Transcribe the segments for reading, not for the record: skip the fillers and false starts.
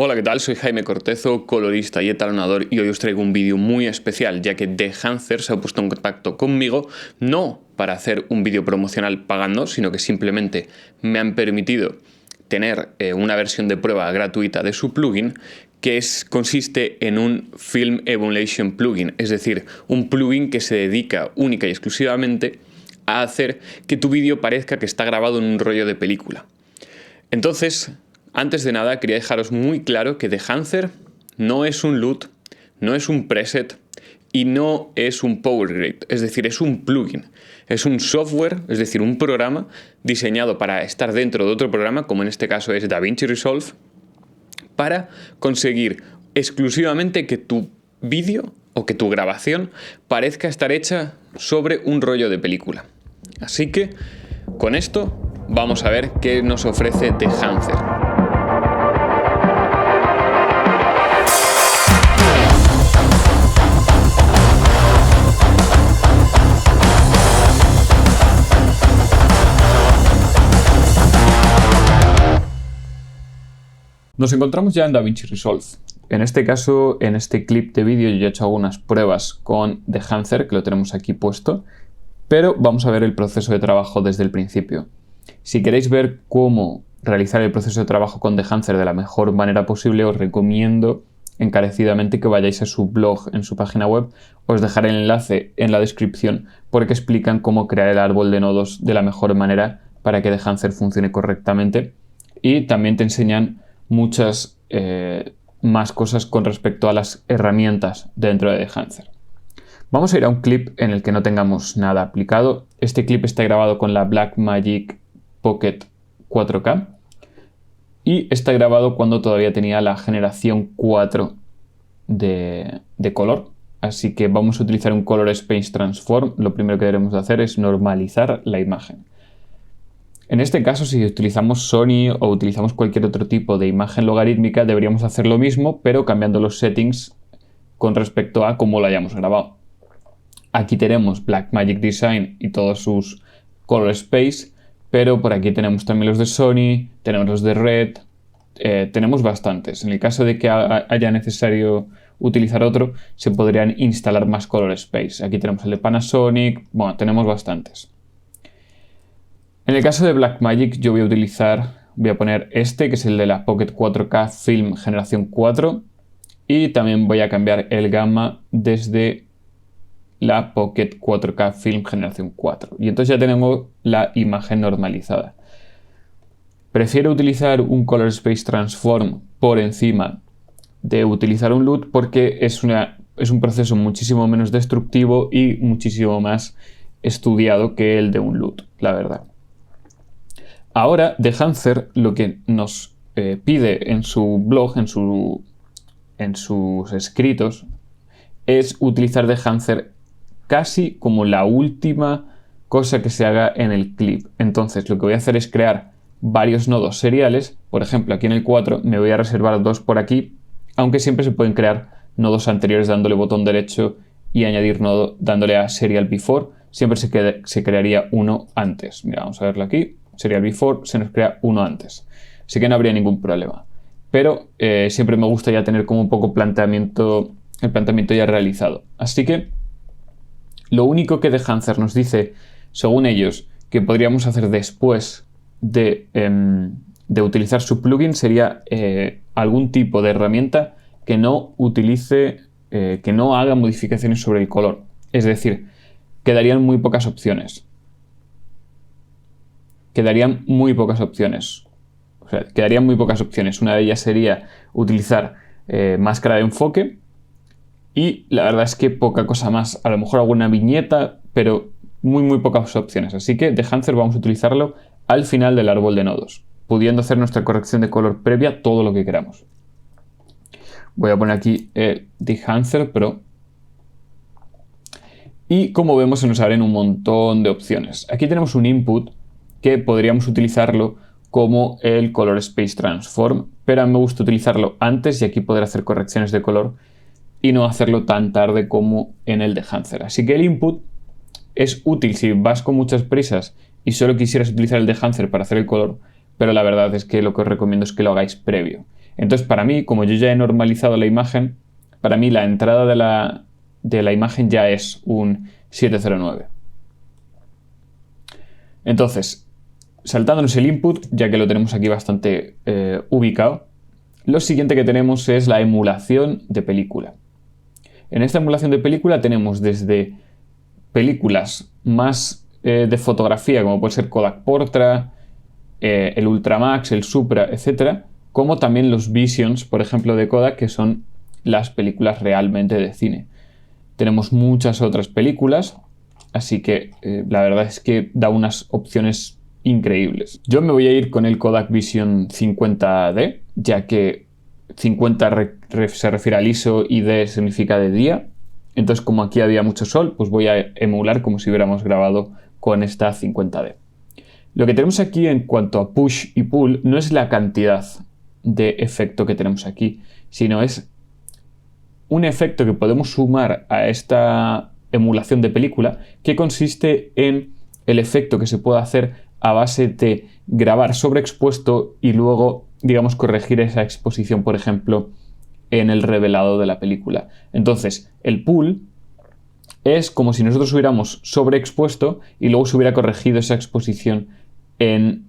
Hola, ¿qué tal? Soy Jaime Cortezo, colorista y etalonador, y hoy os traigo un vídeo muy especial, ya que Dehancer se ha puesto en contacto conmigo, no para hacer un vídeo promocional pagando, sino que simplemente me han permitido tener una versión de prueba gratuita de su plugin, que consiste en un Film Emulation plugin, es decir, un plugin que se dedica única y exclusivamente a hacer que tu vídeo parezca que está grabado en un rollo de película. Entonces, antes de nada, quería dejaros muy claro que Dehancer no es un LUT, no es un preset y no es un power grade, es decir, es un plugin. Es un software, es decir, un programa diseñado para estar dentro de otro programa, como en este caso es DaVinci Resolve, para conseguir exclusivamente que tu vídeo o que tu grabación parezca estar hecha sobre un rollo de película. Así que, con esto, vamos a ver qué nos ofrece Dehancer. Nos encontramos ya en DaVinci Resolve. En este caso, en este clip de vídeo, yo ya he hecho algunas pruebas con Dehancer, que lo tenemos aquí puesto, pero vamos a ver el proceso de trabajo desde el principio. Si queréis ver cómo realizar el proceso de trabajo con Dehancer de la mejor manera posible, os recomiendo encarecidamente que vayáis a su blog en su página web. Os dejaré el enlace en la descripción porque explican cómo crear el árbol de nodos de la mejor manera para que Dehancer funcione correctamente, y también te enseñan muchas más cosas con respecto a las herramientas dentro de Dehancer. Vamos a ir a un clip en el que no tengamos nada aplicado. Este clip está grabado con la Blackmagic Pocket 4K y está grabado cuando todavía tenía la generación 4 de color. Así que vamos a utilizar un Color Space Transform. Lo primero que debemos de hacer es normalizar la imagen. En este caso, si utilizamos Sony o utilizamos cualquier otro tipo de imagen logarítmica, deberíamos hacer lo mismo, pero cambiando los settings con respecto a cómo lo hayamos grabado. Aquí tenemos Blackmagic Design y todos sus Color Space, pero por aquí tenemos también los de Sony, tenemos los de Red, tenemos bastantes. En el caso de que haya necesario utilizar otro, se podrían instalar más Color Space. Aquí tenemos el de Panasonic, bueno, tenemos bastantes. En el caso de Blackmagic yo voy a poner este, que es el de la Pocket 4K Film generación 4, y también voy a cambiar el gamma desde la Pocket 4K Film generación 4. Y entonces ya tenemos la imagen normalizada. Prefiero utilizar un Color Space Transform por encima de utilizar un LUT porque es un proceso muchísimo menos destructivo y muchísimo más estudiado que el de un LUT, la verdad. Ahora, Dehancer lo que nos pide en su blog, en sus escritos, es utilizar Dehancer casi como la última cosa que se haga en el clip. Entonces, lo que voy a hacer es crear varios nodos seriales. Por ejemplo, aquí en el 4 me voy a reservar 2 por aquí, aunque siempre se pueden crear nodos anteriores dándole botón derecho y añadir nodo dándole a Serial Before. Siempre se crearía uno antes. Mira, vamos a verlo aquí. Serial Before, se nos crea uno antes. Así que no habría ningún problema. Pero siempre me gusta ya tener como un poco el planteamiento ya realizado. Así que lo único que Dehancer nos dice, según ellos, que podríamos hacer después de utilizar su plugin sería algún tipo de herramienta que no utilice, que no haga modificaciones sobre el color. Es decir, quedarían muy pocas opciones. Quedarían muy pocas opciones. Una de ellas sería utilizar máscara de enfoque y la verdad es que poca cosa más. A lo mejor alguna viñeta, pero muy pocas opciones. Así que Dehancer vamos a utilizarlo al final del árbol de nodos, pudiendo hacer nuestra corrección de color previa todo lo que queramos. Voy a poner aquí Dehancer Pro. Y como vemos se nos abren un montón de opciones. Aquí tenemos un input que podríamos utilizarlo como el Color Space Transform, pero a mí me gusta utilizarlo antes y aquí poder hacer correcciones de color y no hacerlo tan tarde como en el Dehancer. Así que el input es útil si vas con muchas prisas y solo quisieras utilizar el Dehancer para hacer el color, pero la verdad es que lo que os recomiendo es que lo hagáis previo. Entonces, para mí, como yo ya he normalizado la imagen, para mí la entrada de la imagen ya es un 709. Entonces, saltándonos el input, ya que lo tenemos aquí bastante ubicado, lo siguiente que tenemos es la emulación de película. En esta emulación de película tenemos desde películas más de fotografía, como puede ser Kodak Portra, el Ultramax, el Supra, etc., como también los Visions, por ejemplo, de Kodak, que son las películas realmente de cine. Tenemos muchas otras películas, así que la verdad es que da unas opciones increíbles. Yo me voy a ir con el Kodak Vision 50D, ya que 50 se refiere al ISO y D significa de día. Entonces, como aquí había mucho sol, pues voy a emular como si hubiéramos grabado con esta 50D. Lo que tenemos aquí en cuanto a push y pull no es la cantidad de efecto que tenemos aquí, sino es un efecto que podemos sumar a esta emulación de película, que consiste en el efecto que se puede hacer a base de grabar sobreexpuesto y luego, digamos, corregir esa exposición, por ejemplo, en el revelado de la película. Entonces, el pull es como si nosotros hubiéramos sobreexpuesto y luego se hubiera corregido esa exposición en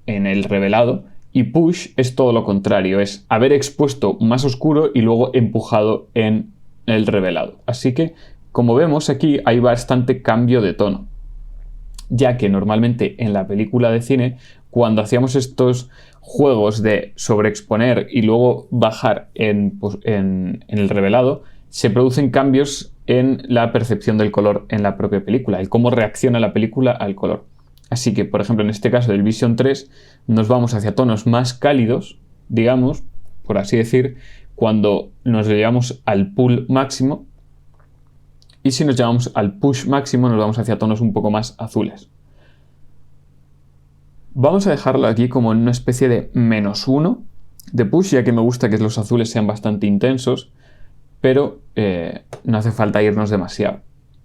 el revelado. Y push es todo lo contrario, es haber expuesto más oscuro y luego empujado en el revelado. Así que, como vemos aquí, hay bastante cambio de tono, ya que normalmente en la película de cine, cuando hacíamos estos juegos de sobreexponer y luego bajar en el revelado, se producen cambios en la percepción del color en la propia película, el cómo reacciona la película al color. Así que, por ejemplo, en este caso del Vision 3, nos vamos hacia tonos más cálidos, digamos, por así decir, cuando nos llevamos al pull máximo, y si nos llevamos al push máximo, nos vamos hacia tonos un poco más azules. Vamos a dejarlo aquí como en una especie de -1 de push, ya que me gusta que los azules sean bastante intensos, pero no hace falta irnos demasiado.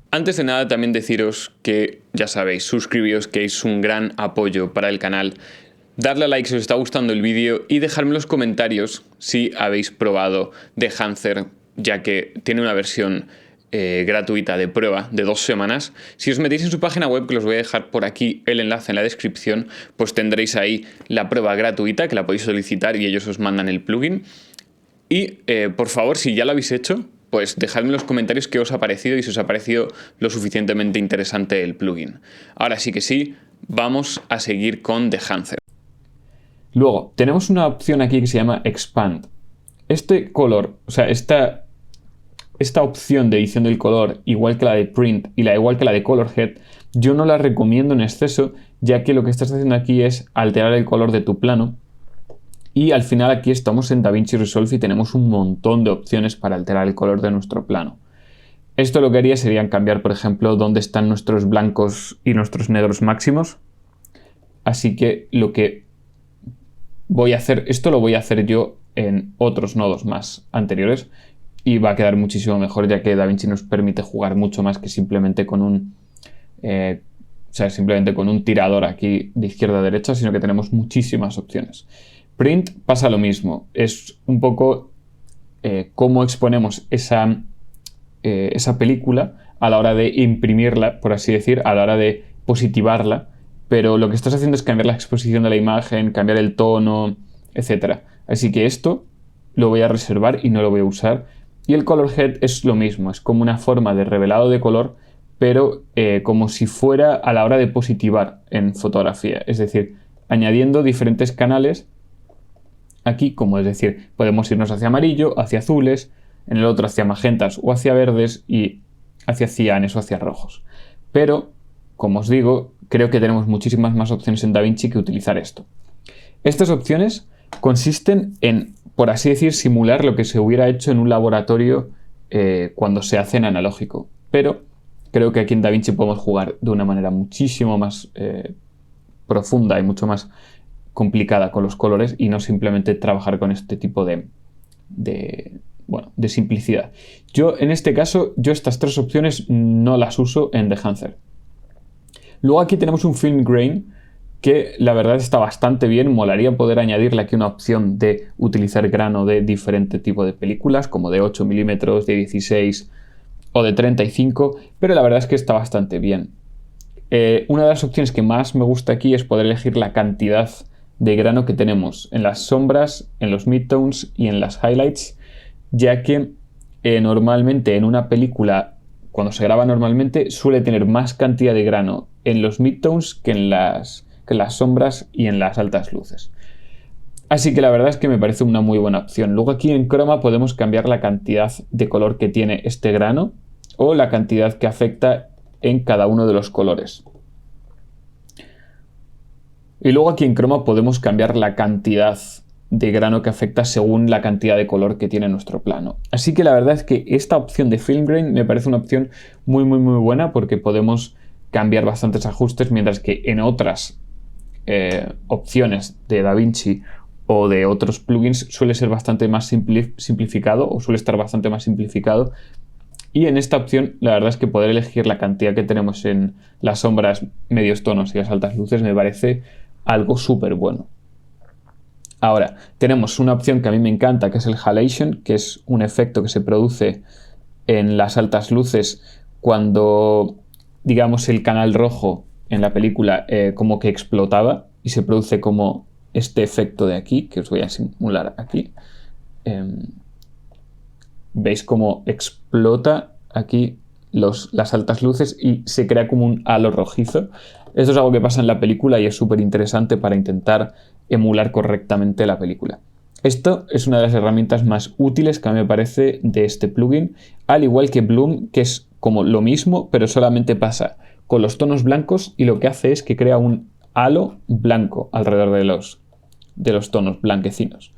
Antes de nada, también deciros que, ya sabéis, suscribíos, que es un gran apoyo para el canal. Darle a like si os está gustando el vídeo y dejadme en los comentarios si habéis probado Dehancer, ya que tiene una versión gratuita de prueba de 2 semanas. Si os metéis en su página web, que os voy a dejar por aquí el enlace en la descripción, pues tendréis ahí la prueba gratuita que la podéis solicitar y ellos os mandan el plugin. Y por favor, si ya lo habéis hecho, pues dejadme en los comentarios qué os ha parecido y si os ha parecido lo suficientemente interesante el plugin. Ahora sí que sí, vamos a seguir con Dehancer. Luego, tenemos una opción aquí que se llama Expand. Este color, o sea, esta opción de edición del color, igual que la de Print y igual que la de Color Head, yo no la recomiendo en exceso, ya que lo que estás haciendo aquí es alterar el color de tu plano. Y al final aquí estamos en DaVinci Resolve y tenemos un montón de opciones para alterar el color de nuestro plano. Esto lo que haría sería cambiar, por ejemplo, dónde están nuestros blancos y nuestros negros máximos. Así que lo que voy a hacer, esto lo voy a hacer yo en otros nodos más anteriores y va a quedar muchísimo mejor, ya que DaVinci nos permite jugar mucho más que simplemente con un tirador aquí de izquierda a derecha, sino que tenemos muchísimas opciones. Print pasa lo mismo, es un poco cómo exponemos esa película a la hora de imprimirla, por así decir, a la hora de positivarla, pero lo que estás haciendo es cambiar la exposición de la imagen, cambiar el tono, etc. Así que esto lo voy a reservar y no lo voy a usar. Y el Color Head es lo mismo, es como una forma de revelado de color, pero como si fuera a la hora de positivar en fotografía, es decir, añadiendo diferentes canales aquí, como es decir, podemos irnos hacia amarillo, hacia azules, en el otro hacia magentas o hacia verdes y hacia cianes o hacia rojos. Pero, como os digo, creo que tenemos muchísimas más opciones en DaVinci que utilizar esto. Estas opciones consisten en, por así decir, simular lo que se hubiera hecho en un laboratorio cuando se hace en analógico. Pero creo que aquí en DaVinci podemos jugar de una manera muchísimo más profunda y mucho más complicada con los colores y no simplemente trabajar con este tipo de simplicidad. Yo, en este caso, estas 3 opciones no las uso en Dehancer. Luego aquí tenemos un film grain, que la verdad está bastante bien. Molaría poder añadirle aquí una opción de utilizar grano de diferente tipo de películas, como de 8 milímetros, de 16 o de 35, pero la verdad es que está bastante bien. Una de las opciones que más me gusta aquí es poder elegir la cantidad de grano que tenemos en las sombras, en los midtones y en las highlights, ya que normalmente en una película, cuando se graba normalmente, suele tener más cantidad de grano en los midtones que en las sombras y en las altas luces. Así que la verdad es que me parece una muy buena opción. Luego aquí en Chroma podemos cambiar la cantidad de color que tiene este grano o la cantidad que afecta en cada uno de los colores. Y luego aquí en Chroma podemos cambiar la cantidad de grano que afecta según la cantidad de color que tiene nuestro plano. Así que la verdad es que esta opción de Film Grain me parece una opción muy buena, porque podemos cambiar bastantes ajustes, mientras que en otras opciones de DaVinci o de otros plugins suele ser bastante más simplificado, o suele estar bastante más simplificado. Y en esta opción la verdad es que poder elegir la cantidad que tenemos en las sombras, medios tonos y las altas luces me parece algo súper bueno. Ahora, tenemos una opción que a mí me encanta, que es el halation, que es un efecto que se produce en las altas luces cuando, digamos, el canal rojo en la película como que explotaba, y se produce como este efecto de aquí, que os voy a simular aquí. ¿Veis cómo explota aquí las altas luces y se crea como un halo rojizo? Esto es algo que pasa en la película y es súper interesante para intentar emular correctamente la película. Esto es una de las herramientas más útiles que a mí me parece de este plugin, al igual que Bloom, que es como lo mismo, pero solamente pasa con los tonos blancos, y lo que hace es que crea un halo blanco alrededor de los tonos blanquecinos.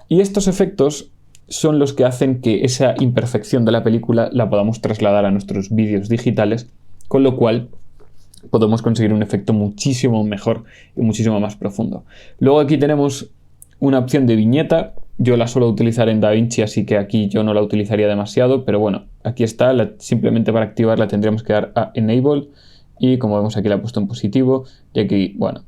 Y estos efectos son los que hacen que esa imperfección de la película la podamos trasladar a nuestros vídeos digitales, con lo cual podemos conseguir un efecto muchísimo mejor y muchísimo más profundo. Luego aquí tenemos una opción de viñeta. Yo la suelo utilizar en DaVinci, así que aquí yo no la utilizaría demasiado, pero bueno, aquí está. Simplemente para activarla tendríamos que dar a Enable, y como vemos aquí la he puesto en positivo, y aquí, bueno,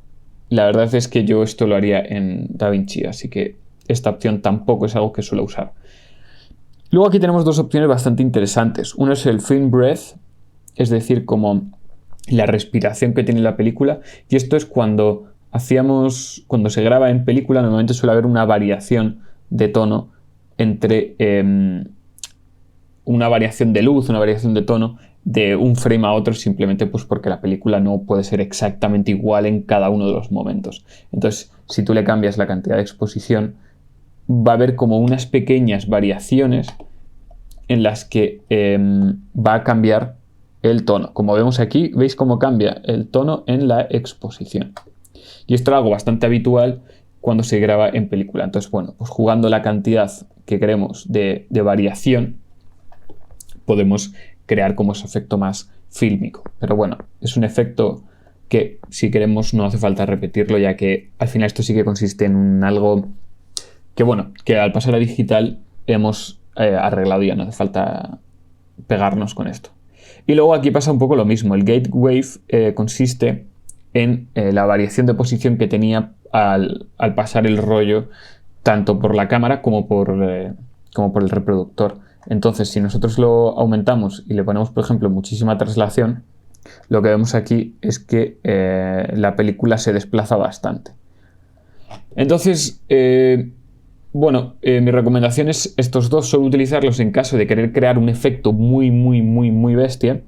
la verdad es que yo esto lo haría en DaVinci, así que esta opción tampoco es algo que suelo usar. Luego aquí tenemos dos opciones bastante interesantes. Uno es el Film Breath, es decir, como la respiración que tiene la película, y esto es cuando se graba en película, normalmente suele haber una variación de tono entre una variación de luz, una variación de tono de un frame a otro, simplemente pues porque la película no puede ser exactamente igual en cada uno de los momentos. Entonces, si tú le cambias la cantidad de exposición, va a haber como unas pequeñas variaciones en las que va a cambiar el tono. Como vemos aquí, veis cómo cambia el tono en la exposición. Y esto es algo bastante habitual cuando se graba en película. Entonces, bueno, pues jugando la cantidad que queremos de variación, podemos crear como ese efecto más fílmico. Pero bueno, es un efecto que si queremos no hace falta repetirlo, ya que al final esto sí que consiste en algo que, bueno, que al pasar a digital hemos arreglado, ya no hace falta pegarnos con esto. Y luego aquí pasa un poco lo mismo. El Gate Wave consiste en la variación de posición que tenía al pasar el rollo tanto por la cámara como por el reproductor. Entonces, si nosotros lo aumentamos y le ponemos, por ejemplo, muchísima traslación, lo que vemos aquí es que la película se desplaza bastante. Entonces, mi recomendación es estos dos. Solo utilizarlos en caso de querer crear un efecto muy bestia,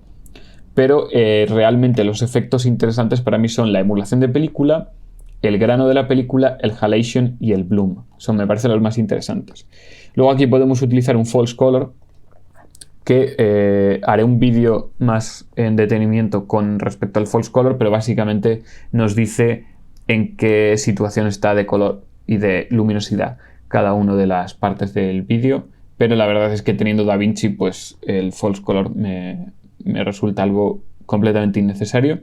pero realmente los efectos interesantes para mí son la emulación de película, el grano de la película, el halation y el bloom. Son, me parecen los más interesantes. Luego aquí podemos utilizar un false color, que haré un vídeo más en detenimiento con respecto al false color, pero básicamente nos dice en qué situación está de color y de luminosidad cada una de las partes del vídeo, pero la verdad es que teniendo DaVinci, pues el false color me resulta algo completamente innecesario.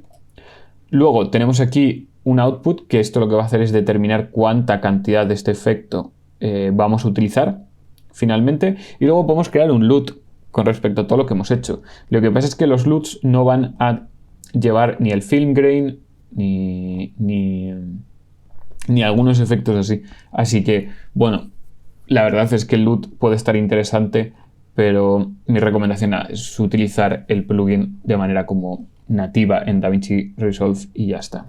Luego tenemos aquí un output, que esto lo que va a hacer es determinar cuánta cantidad de este efecto vamos a utilizar finalmente, y luego podemos crear un LUT con respecto a todo lo que hemos hecho. Lo que pasa es que los LUTs no van a llevar ni el film grain ni algunos efectos así. Así que, bueno, la verdad es que el LUT puede estar interesante, pero mi recomendación es utilizar el plugin de manera como nativa en DaVinci Resolve y ya está.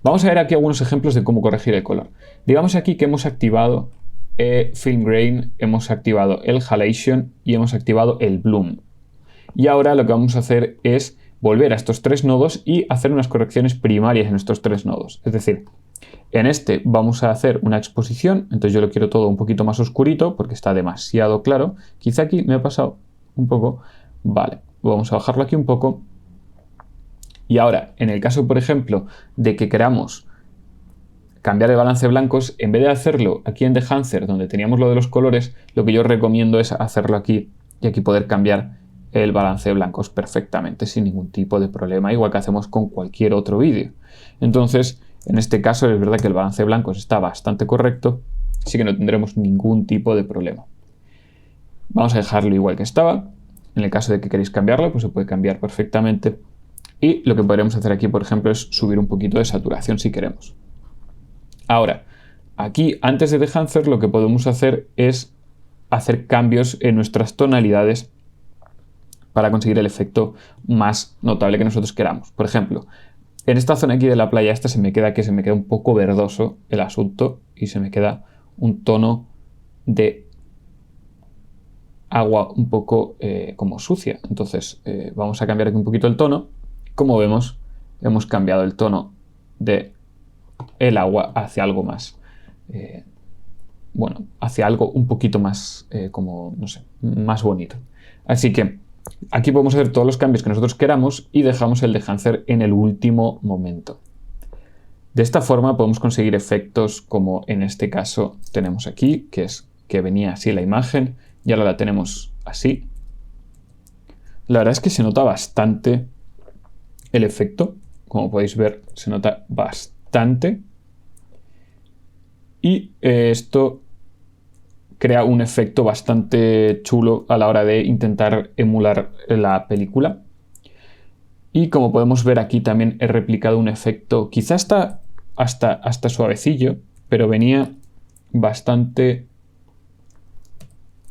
Vamos a ver aquí algunos ejemplos de cómo corregir el color. Digamos aquí que hemos activado Film Grain, hemos activado el Halation y hemos activado el Bloom. Y ahora lo que vamos a hacer es volver a estos tres nodos y hacer unas correcciones primarias en estos tres nodos. Es decir, en este vamos a hacer una exposición, entonces yo lo quiero todo un poquito más oscurito porque está demasiado claro. Quizá aquí me ha pasado un poco. Vale, vamos a bajarlo aquí un poco. Y ahora, en el caso, por ejemplo, de que queramos cambiar el balance de blancos, en vez de hacerlo aquí en Enhancer, donde teníamos lo de los colores, lo que yo recomiendo es hacerlo aquí y aquí poder cambiar el balance de blancos perfectamente, sin ningún tipo de problema, igual que hacemos con cualquier otro vídeo. Entonces, en este caso es verdad que el balance de blancos está bastante correcto, así que no tendremos ningún tipo de problema. Vamos a dejarlo igual que estaba. En el caso de que queréis cambiarlo, pues se puede cambiar perfectamente. Y lo que podremos hacer aquí, por ejemplo, es subir un poquito de saturación si queremos. Ahora, aquí, antes de Enhancer, lo que podemos hacer es hacer cambios en nuestras tonalidades para conseguir el efecto más notable que nosotros queramos. Por ejemplo, en esta zona aquí de la playa se me queda un poco verdoso el asunto y se me queda un tono de agua un poco como sucia. Entonces vamos a cambiar aquí un poquito el tono. Como vemos, hemos cambiado el tono de el agua hacia algo más hacia algo un poquito más como, no sé, más bonito. Así que aquí podemos hacer todos los cambios que nosotros queramos y dejamos el Enhancer en el último momento. De esta forma podemos conseguir efectos como en este caso tenemos aquí, que es que venía así la imagen y ahora la tenemos así. La verdad es que se nota bastante el efecto, como podéis ver, se nota bastante. Y esto crea un efecto bastante chulo a la hora de intentar emular la película. Y como podemos ver aquí también he replicado un efecto, quizá está hasta suavecillo, pero venía bastante...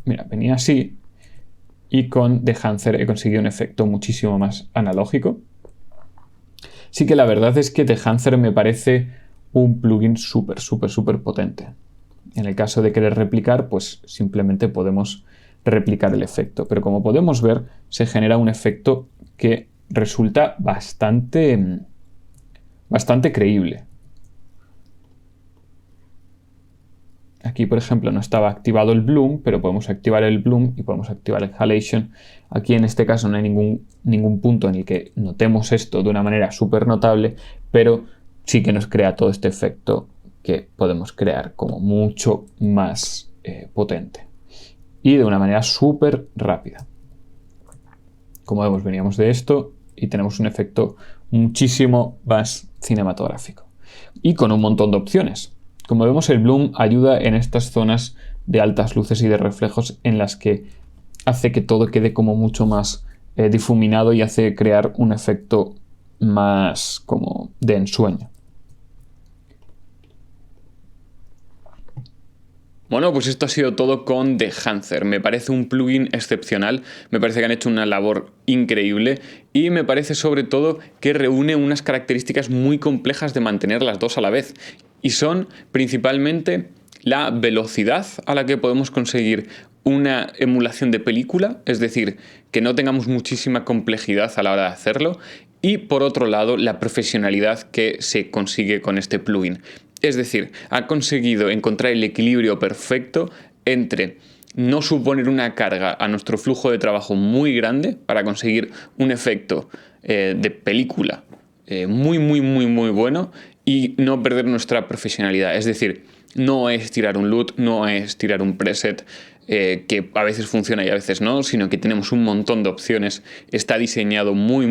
Mira, venía así. Y con Enhancer he conseguido un efecto muchísimo más analógico. Sí que la verdad es que Enhancer me parece un plugin súper potente. En el caso de querer replicar, pues simplemente podemos replicar el efecto. Pero como podemos ver, se genera un efecto que resulta bastante creíble. Aquí, por ejemplo, no estaba activado el Bloom, pero podemos activar el Bloom y podemos activar el Halation. Aquí en este caso no hay ningún punto en el que notemos esto de una manera súper notable, pero sí que nos crea todo este efecto que podemos crear como mucho más potente y de una manera súper rápida. Como vemos, veníamos de esto y tenemos un efecto muchísimo más cinematográfico y con un montón de opciones. Como vemos, el Bloom ayuda en estas zonas de altas luces y de reflejos en las que hace que todo quede como mucho más difuminado y hace crear un efecto más como de ensueño. Bueno, pues esto ha sido todo con Enhancer. Me parece un plugin excepcional, me parece que han hecho una labor increíble y me parece sobre todo que reúne unas características muy complejas de mantener las dos a la vez. Y son principalmente la velocidad a la que podemos conseguir una emulación de película, es decir, que no tengamos muchísima complejidad a la hora de hacerlo, y por otro lado la profesionalidad que se consigue con este plugin. Es decir, ha conseguido encontrar el equilibrio perfecto entre no suponer una carga a nuestro flujo de trabajo muy grande para conseguir un efecto de película muy bueno y no perder nuestra profesionalidad. Es decir, no es tirar un LUT, no es tirar un preset que a veces funciona y a veces no, sino que tenemos un montón de opciones, está diseñado muy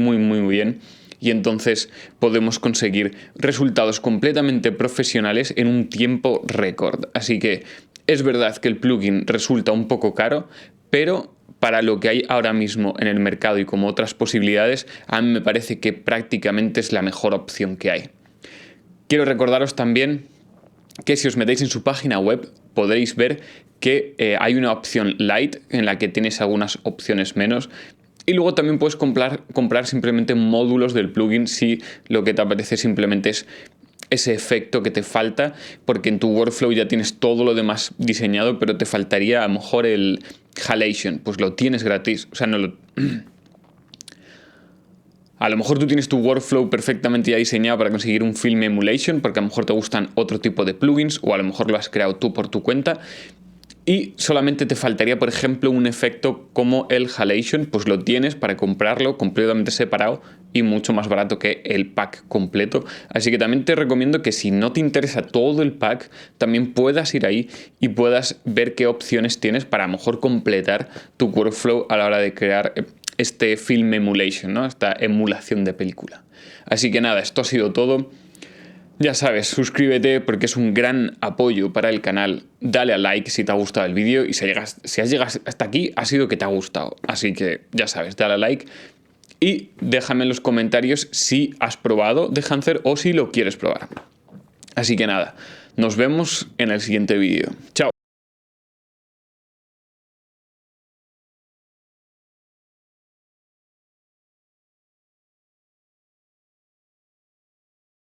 bien y entonces podemos conseguir resultados completamente profesionales en un tiempo récord. Así que es verdad que el plugin resulta un poco caro, pero para lo que hay ahora mismo en el mercado y como otras posibilidades, a mí me parece que prácticamente es la mejor opción que hay. Quiero recordaros también que si os metéis en su página web podréis ver que hay una opción Lite en la que tienes algunas opciones menos. Y luego también puedes comprar simplemente módulos del plugin si lo que te apetece simplemente es ese efecto que te falta, porque en tu workflow ya tienes todo lo demás diseñado, pero te faltaría a lo mejor el halation. Pues lo tienes gratis. O sea, no lo... A lo mejor tú tienes tu workflow perfectamente ya diseñado para conseguir un film emulation, porque a lo mejor te gustan otro tipo de plugins, o a lo mejor lo has creado tú por tu cuenta, y solamente te faltaría, por ejemplo, un efecto como el halation, pues lo tienes para comprarlo completamente separado y mucho más barato que el pack completo. Así que también te recomiendo que si no te interesa todo el pack, también puedas ir ahí y puedas ver qué opciones tienes para a lo mejor completar tu workflow a la hora de crear este film emulation, ¿no? Esta emulación de película. Así que nada, esto ha sido todo. Ya sabes, suscríbete porque es un gran apoyo para el canal. Dale a like si te ha gustado el vídeo y si has llegado hasta aquí ha sido que te ha gustado. Así que ya sabes, dale a like y déjame en los comentarios si has probado Dehancer o si lo quieres probar. Así que nada, nos vemos en el siguiente vídeo. Chao.